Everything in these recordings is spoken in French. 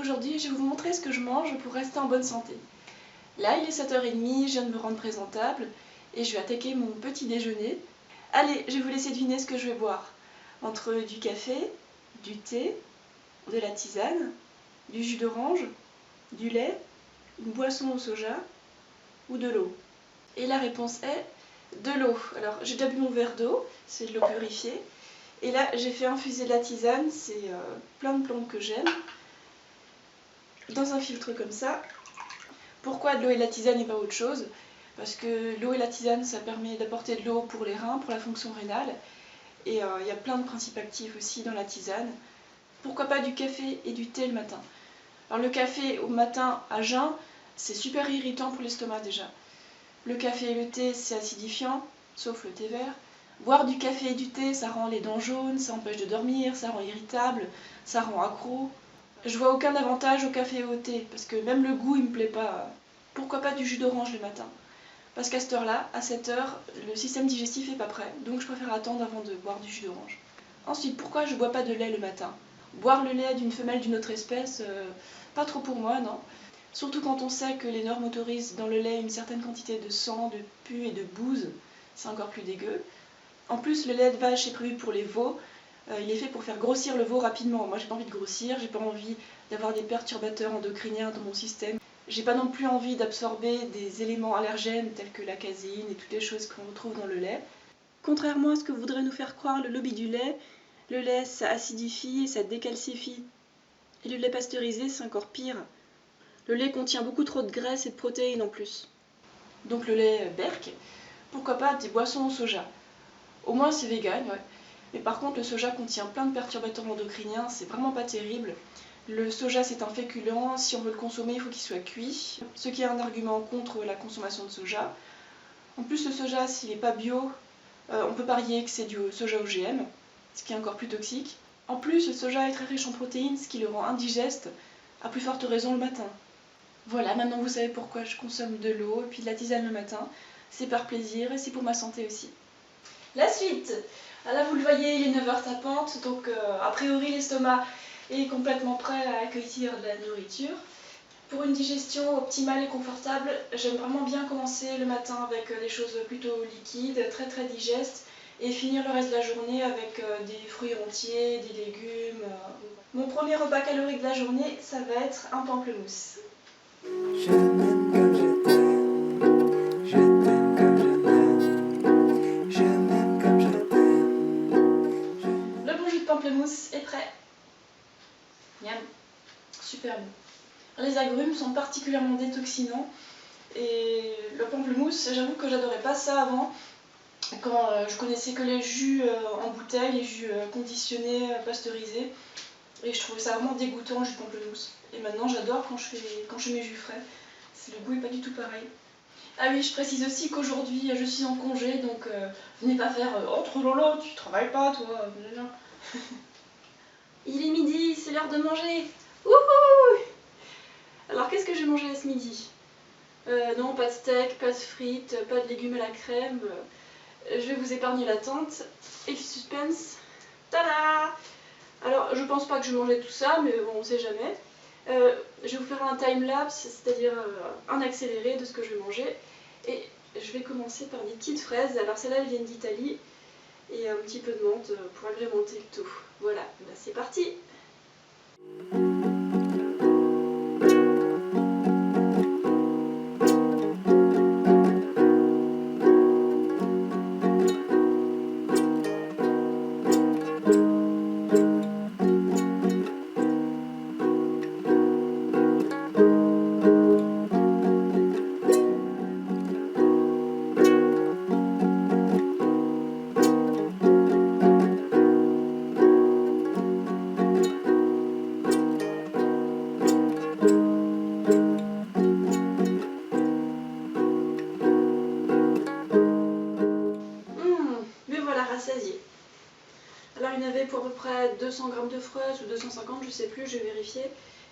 aujourd'hui je vais vous montrer ce que je mange pour rester en bonne santé. Là il est 7h30, je viens de me rendre présentable et je vais attaquer mon petit déjeuner. Allez, je vais vous laisser deviner ce que je vais boire. Entre du café, du thé, de la tisane, du jus d'orange, du lait, une boisson au soja ou de l'eau. Et la réponse est de l'eau. Alors j'ai déjà bu mon verre d'eau, c'est de l'eau purifiée. Et là j'ai fait infuser de la tisane, c'est plein de plantes que j'aime, dans un filtre comme ça. Pourquoi de l'eau et de la tisane et pas autre chose? Parce que l'eau et la tisane ça permet d'apporter de l'eau pour les reins, pour la fonction rénale. Et il y a plein de principes actifs aussi dans la tisane. Pourquoi pas du café et du thé le matin? Alors le café au matin à jeun, c'est super irritant pour l'estomac déjà. Le café et le thé c'est acidifiant, sauf le thé vert. Boire du café et du thé ça rend les dents jaunes, ça empêche de dormir, ça rend irritable, ça rend accro. Je vois aucun avantage au café et au thé, parce que même le goût il me plaît pas. Pourquoi pas du jus d'orange le matin? Parce qu'à cette heure-là, à 7h, le système digestif est pas prêt, donc je préfère attendre avant de boire du jus d'orange. Ensuite, pourquoi je bois pas de lait le matin? Boire le lait d'une femelle d'une autre espèce, pas trop pour moi, non. Surtout quand on sait que les normes autorisent dans le lait une certaine quantité de sang, de pus et de bouse, c'est encore plus dégueu. En plus, le lait de vache est prévu pour les veaux, il est fait pour faire grossir le veau rapidement. Moi j'ai pas envie de grossir, j'ai pas envie d'avoir des perturbateurs endocriniens dans mon système. J'ai pas non plus envie d'absorber des éléments allergènes tels que la caséine et toutes les choses qu'on retrouve dans le lait. Contrairement à ce que voudrait nous faire croire le lobby du lait, le lait ça acidifie et ça décalcifie. Et le lait pasteurisé c'est encore pire. Le lait contient beaucoup trop de graisse et de protéines en plus. Donc le lait Berk, pourquoi pas des boissons au soja. Au moins c'est vegan, ouais. Mais par contre le soja contient plein de perturbateurs endocriniens, c'est vraiment pas terrible. Le soja c'est un féculent, si on veut le consommer il faut qu'il soit cuit, ce qui est un argument contre la consommation de soja. En plus le soja s'il n'est pas bio, on peut parier que c'est du soja OGM, ce qui est encore plus toxique. En plus le soja est très riche en protéines, ce qui le rend indigeste, à plus forte raison le matin. Voilà, maintenant vous savez pourquoi je consomme de l'eau et puis de la tisane le matin. C'est par plaisir et c'est pour ma santé aussi. La suite! Là vous le voyez, il est 9h tapante, donc a priori l'estomac est complètement prêt à accueillir de la nourriture. Pour une digestion optimale et confortable, j'aime vraiment bien commencer le matin avec des choses plutôt liquides, très très digestes, et finir le reste de la journée avec des fruits entiers, des légumes. Mon premier repas calorique de la journée, ça va être un pamplemousse. Je m'aime comme je t'aime, je t'aime comme je m'aime, je m'aime comme je t'aime. Le bon jus de pamplemousse est prêt. Miam, super bon. Les agrumes sont particulièrement détoxinants et le pamplemousse, j'avoue que j'adorais pas ça avant. Quand je connaissais que les jus en bouteille, les jus conditionnés, pasteurisés, et je trouvais ça vraiment dégoûtant le jus de pamplemousse. Et maintenant j'adore quand je fais mes jus frais, le goût est pas du tout pareil. Ah oui, je précise aussi qu'aujourd'hui je suis en congé, donc venez pas faire oh trop lolo, tu travailles pas toi. Il est midi, c'est l'heure de manger. Wouhou! Alors qu'est-ce que j'ai mangé ce midi? Non, pas de steak, pas de frites, pas de légumes à la crème. Je vais vous épargner l'attente et le suspense. Tada! Alors je pense pas que je vais manger tout ça, mais bon on sait jamais. Je vais vous faire un time-lapse, c'est-à-dire un accéléré de ce que je vais manger. Et je vais commencer par des petites fraises. Alors celles-là elles viennent d'Italie. Et un petit peu de menthe pour agrémenter le tout. Voilà, bah c'est parti! Rassasié. Alors il y en avait pour à peu près 200 g de fraises ou 250, je sais plus, j'ai vérifié.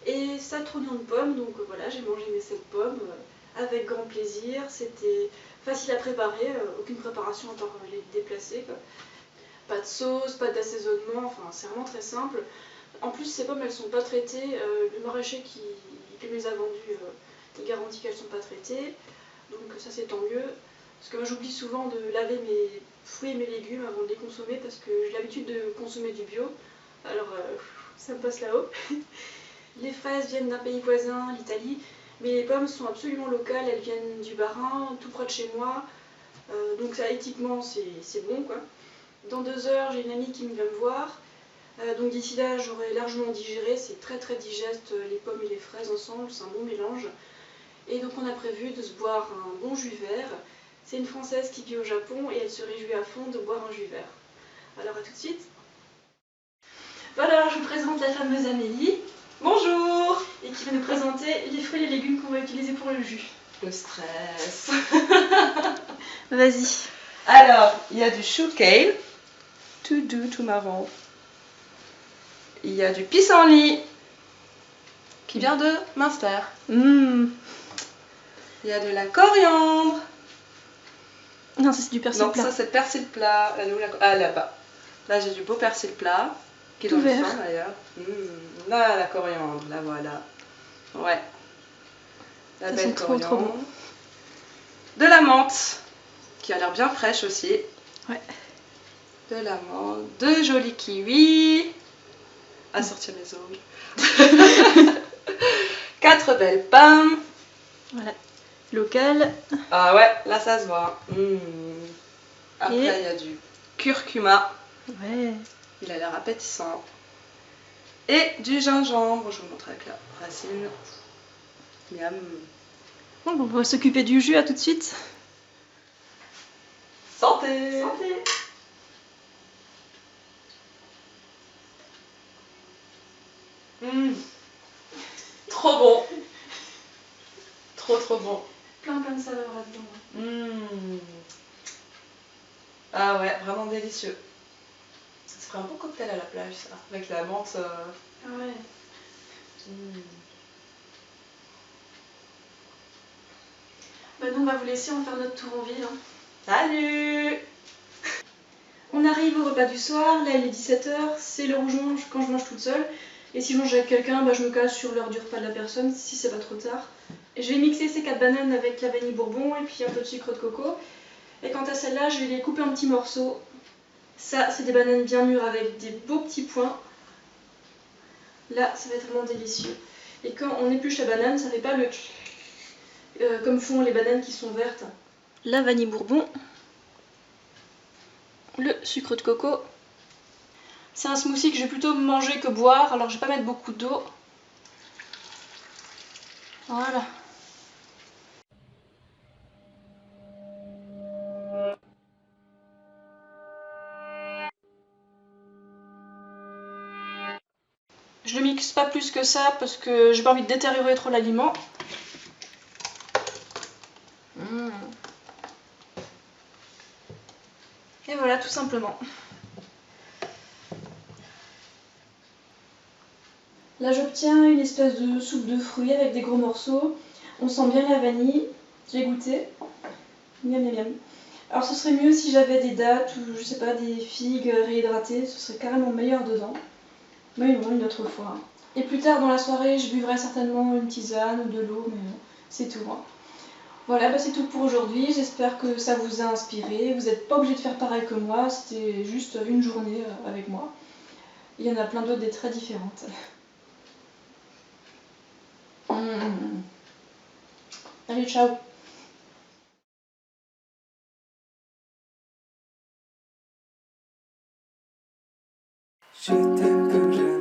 Et 7 oignons de pommes, donc voilà, j'ai mangé mes 7 pommes avec grand plaisir. C'était facile à préparer, aucune préparation à part les déplacer, quoi. Pas de sauce, pas d'assaisonnement, enfin c'est vraiment très simple. En plus, ces pommes, elles sont pas traitées. Le maraîcher qui me les a vendues, il garantit qu'elles sont pas traitées. Donc ça, c'est tant mieux. Parce que moi, j'oublie souvent de laver mes fruits et mes légumes avant de les consommer parce que j'ai l'habitude de consommer du bio. Alors, ça me passe là-haut. Les fraises viennent d'un pays voisin, l'Italie. Mais les pommes sont absolument locales. Elles viennent du Bas-Rhin, tout près de chez moi. Donc ça, éthiquement, c'est bon, quoi. Dans 2 heures, j'ai une amie qui vient me voir. Donc d'ici là, j'aurai largement digéré. C'est très très digeste, les pommes et les fraises ensemble. C'est un bon mélange. Et donc on a prévu de se boire un bon jus vert. C'est une Française qui vit au Japon et elle se réjouit à fond de boire un jus vert. Alors à tout de suite. Voilà, je vous présente la fameuse Amélie. Bonjour. Et qui va nous présenter les fruits et les légumes qu'on va utiliser pour le jus. Le stress. Vas-y. Alors, il y a du chou kale, tout doux, tout marron. Il y a du pissenlit, qui vient de Münster. Il y a de la coriandre. Non, ça c'est du persil plat. Non, ça c'est persil plat. Ah, là-bas. Là, j'ai du beau persil plat, qui est tout dans le vert. fond d'ailleurs. Là, la coriandre, là voilà. Ouais. La Ça belle sent trop, coriandre. trop bon. De la menthe, qui a l'air bien fraîche aussi. Ouais. De la menthe, de jolis kiwis. À sortir les ongles. 4 belles pommes. Voilà. Local. Ah ouais, là ça se voit. Après, il Et y a du curcuma. ouais. Il a l'air appétissant. Et du gingembre. Je vous montre avec la racine. Miam. Bon, on va s'occuper du jus, à tout de suite. Santé! Santé. Trop bon. Trop bon. Plein de saveurs là-dedans. Ah ouais, vraiment délicieux. Ça ferait un bon cocktail à la plage, ça. Avec la menthe. Ah ouais. Bah nous on va vous laisser, on va faire notre tour en ville. Salut! On arrive au repas du soir, là il est 17h, c'est l'heure où je mange quand je mange toute seule. Et si je mange avec quelqu'un, bah, je me casse sur l'heure du repas de la personne, si c'est pas trop tard. Et je vais mixer ces 4 bananes avec la vanille bourbon et puis un peu de sucre de coco. Et quant à celle-là, je vais les couper en petits morceaux. Ça, c'est des bananes bien mûres avec des beaux petits points. Là, ça va être vraiment délicieux. Et quand on épluche la banane, ça fait pas le comme font les bananes qui sont vertes. La vanille bourbon. Le sucre de coco. C'est un smoothie que je vais plutôt manger que boire, alors je vais pas mettre beaucoup d'eau. Voilà. Je le mixe pas plus que ça parce que j'ai pas envie de détériorer trop l'aliment. Et voilà, tout simplement. Là j'obtiens une espèce de soupe de fruits avec des gros morceaux. On sent bien la vanille. J'ai goûté. Miam miam miam. Alors ce serait mieux si j'avais des dattes ou je sais pas, des figues réhydratées, ce serait carrément meilleur dedans. Mais bon, une autre fois. Et plus tard dans la soirée, je buvrai certainement une tisane ou de l'eau, mais c'est tout. Voilà, bah c'est tout pour aujourd'hui. J'espère que ça vous a inspiré. Vous n'êtes pas obligé de faire pareil que moi, c'était juste une journée avec moi. Il y en a plein d'autres des très différentes. Allez, ciao! Je t'aime comme je